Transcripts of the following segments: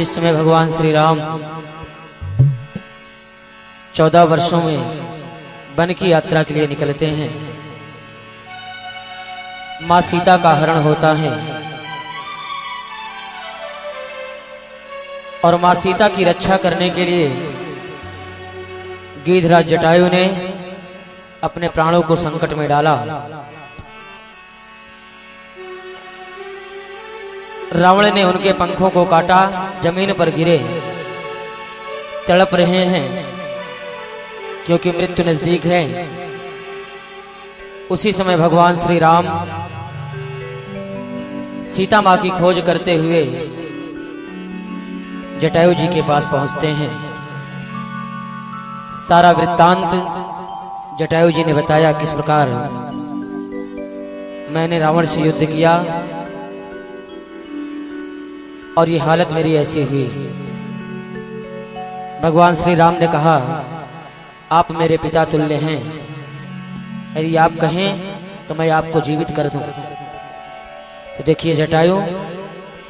जिस समय भगवान श्री राम 14 वर्षों में वन की यात्रा के लिए निकलते हैं, मां सीता का हरण होता है और मां सीता की रक्षा करने के लिए गिद्धराज जटायु ने अपने प्राणों को संकट में डाला। रावण ने उनके पंखों को काटा, जमीन पर गिरे, तड़प रहे हैं क्योंकि मृत्यु नजदीक है। उसी समय भगवान श्री राम सीता मां की खोज करते हुए जटायु जी के पास पहुंचते हैं। सारा वृत्तांत जटायु जी ने बताया, किस प्रकार मैंने रावण से युद्ध किया और ये हालत मेरी ऐसी हुई। भगवान श्री राम ने कहा, आप मेरे पिता तुल्य हैं, यदि आप कहें तो मैं आपको जीवित कर दूं। तो देखिए जटायु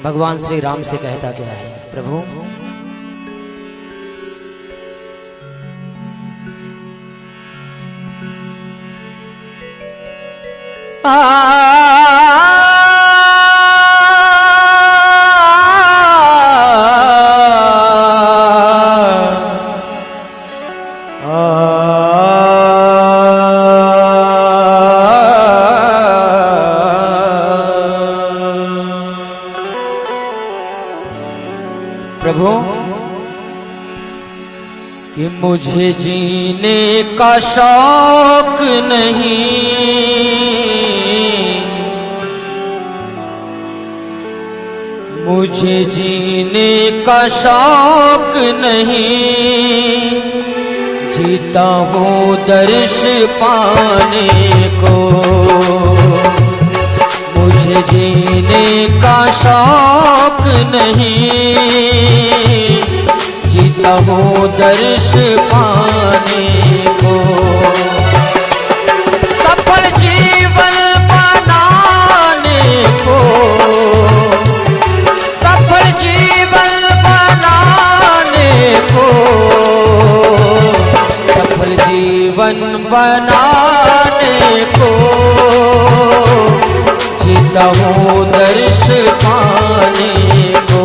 भगवान श्री राम से कहता क्या है, प्रभु प्रभु कि मुझे जीने का शौक नहीं, मुझे जीने का शौक नहीं, जीता हूँ दर्श पाने को। मुझे जीने का शौक नहीं, जीता हूँ दर्श पाने को। सफल जीवन बनाने को, सफल जीवन बनाने को, सफल जीवन बनाने को, जीता हूँ दर्श पाने को।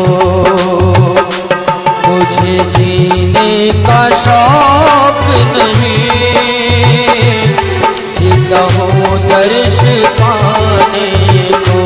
मुझे जीने का शौक नहीं, जीता हूँ दर्श पाने को।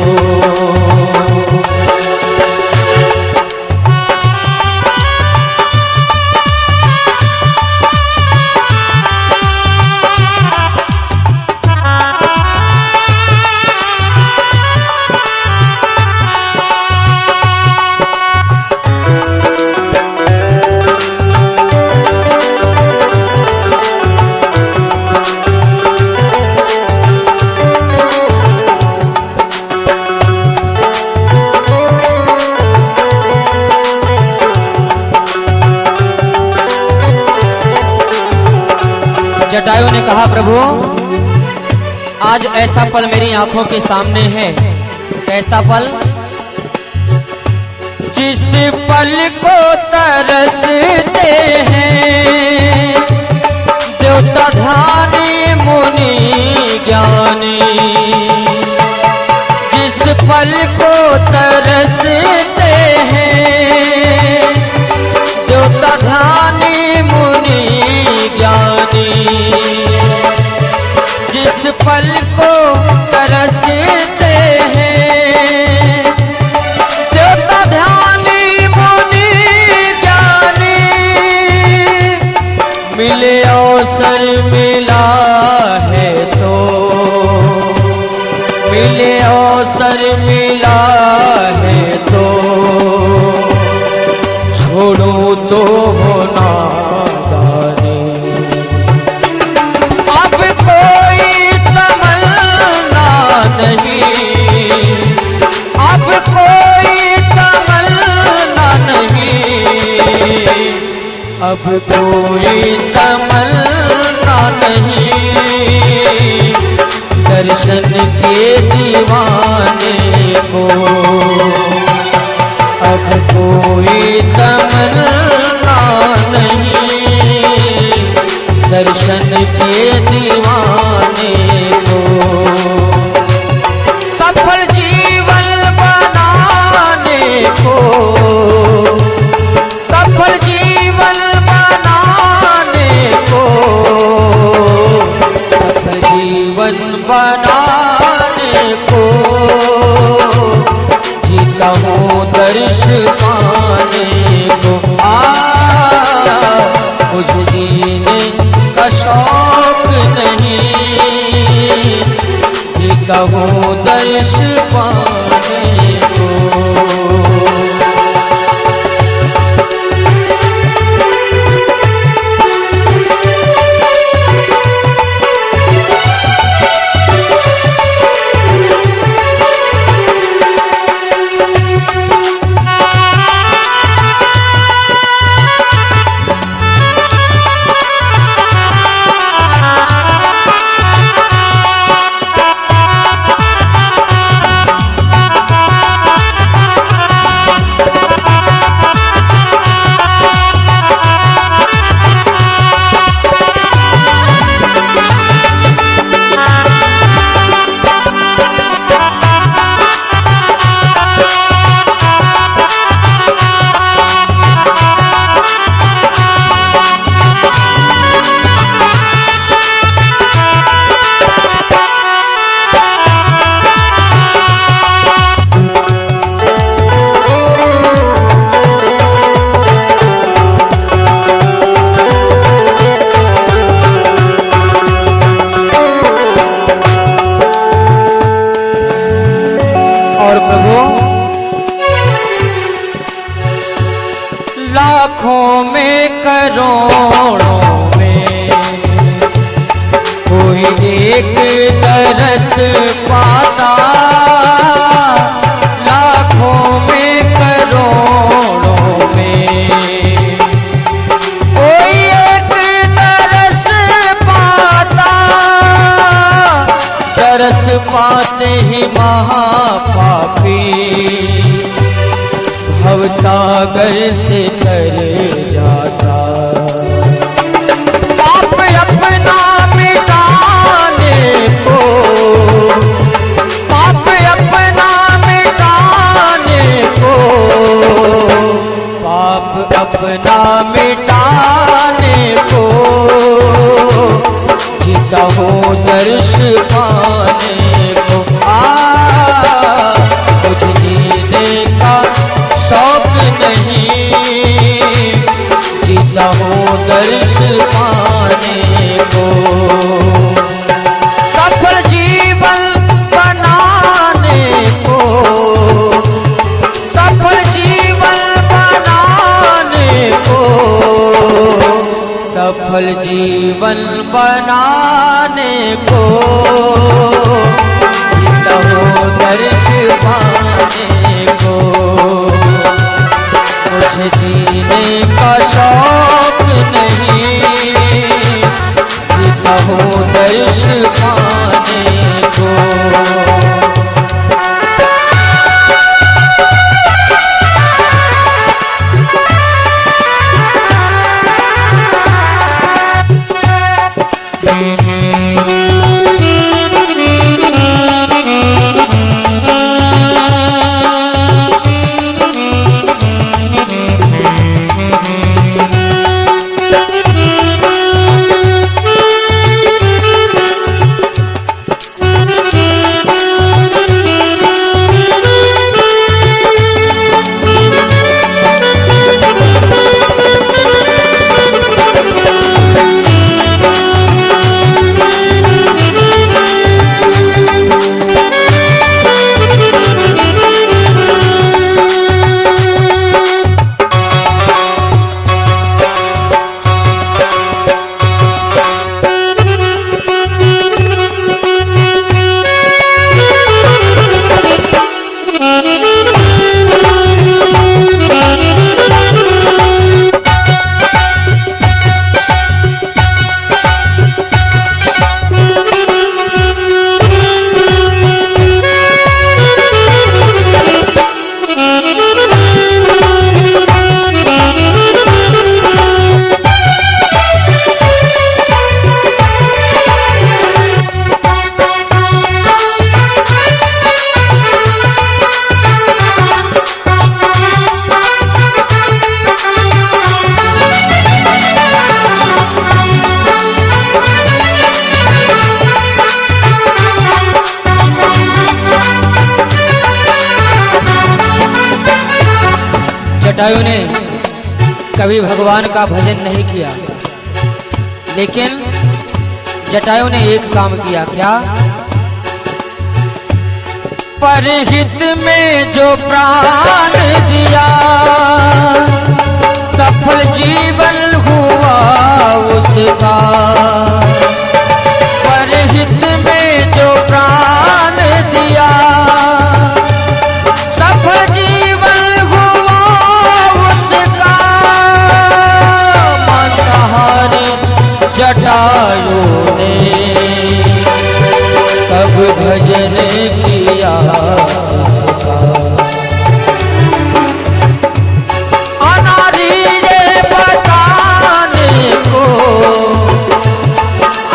जटायु ने कहा, प्रभु आज ऐसा पल मेरी आंखों के सामने है। कैसा पल? जिस पल को तरसते हैं देवता ध्यानी मुनि ज्ञानी, जिस पल को तरसते हैं देवता ध्यानी मुनि ज्ञानी, जिस पल को तरसते हैं देवता ध्यानी मुनि ज्ञानी, मिले अवसर मिला है तो, मिले अवसर मिला है तो, छोड़ो तो होना अब कोई तमन्ना नहीं, दर्शन के दीवाने को। अब कोई जीता हूँ दर्श पाने को। और प्रभु लाखों में करोड़ों में कोई एक तरस पाता, लाखों में करोड़ों में कोई एक तरस पाता, तरस पाते ही महापापी भवसागर से तर जाता। पाप अपना मिटाने को, पाप अपना मिटाने को, पाप अपना मिटाने को जीता हूँ दर्श पाने को। मुझे जीने का शौक नहीं, जीता हूँ दर्श पाने को। सफल जीवन बनाने को, सफल जीवन बनाने को, सफल जीवन बनाने को जीता हूँ दर्श पाने को। मुझे जीने का शौक नहीं, जीता हूँ दर्श पाने को। जटायु ने कभी भगवान का भजन नहीं किया, लेकिन जटायु ने एक काम किया। क्या? परहित में जो प्राण दिया, सफल जीवन हुआ उसका। परहित में जो प्राण दिया, सफल जीवन हुआ उसका। मांसाहारी जटायु ने कब भजन किया उसका। अनारी ये बताने को,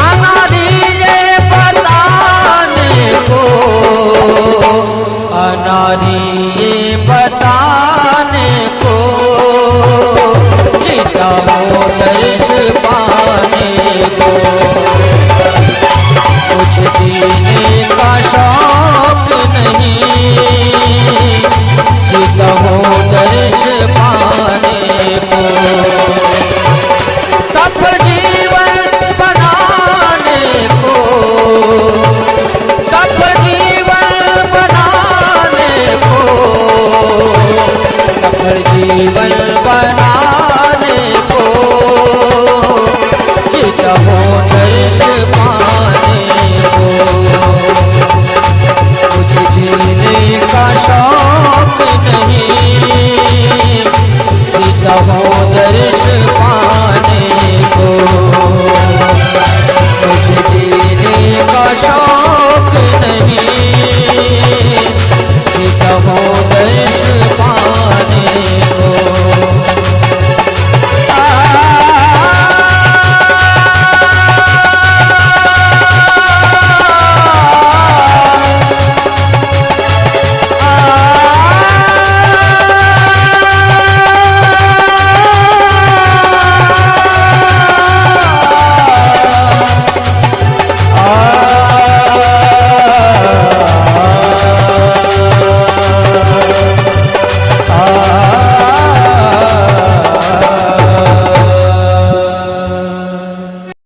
अनारी ये बताने को, अनारी ये बताने को, जीता हूँ दर्श पाने को। कुछ जीने का शौक नहीं, जीता हूँ दर्श पाने को। सफल जीवन बनाने को, सफल जीवन बनाने को, सफल जीवन बनाने को, जीता हूँ दर्श पाने को। कुछ जीने का शौक